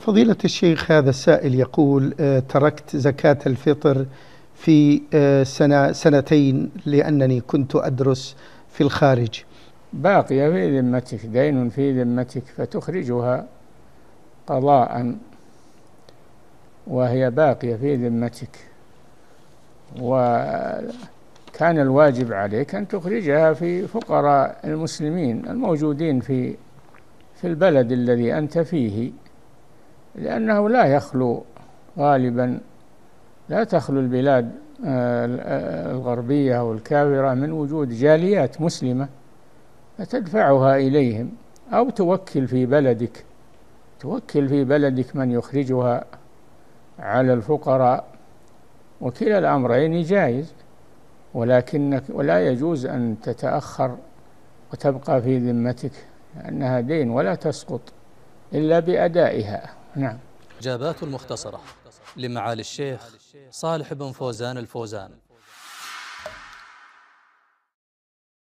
فضيلة الشيخ، هذا السائل يقول تركت زكاة الفطر في سنتين لأنني كنت أدرس في الخارج. باقية في ذمتك، دين في ذمتك، فتخرجها قضاء وهي باقية في ذمتك، وكان الواجب عليك أن تخرجها في فقراء المسلمين الموجودين في البلد الذي أنت فيه، لأنه لا يخلو غالبا، لا تخلو البلاد الغربية أو الكافرة من وجود جاليات مسلمة، فتدفعها إليهم، أو توكل في بلدك من يخرجها على الفقراء، وكلا الأمرين جائز، ولكنك ولا يجوز أن تتأخر وتبقى في ذمتك، لأنها دين ولا تسقط إلا بأدائها. نعم. إجابات المختصرة لمعالي الشيخ صالح بن فوزان الفوزان.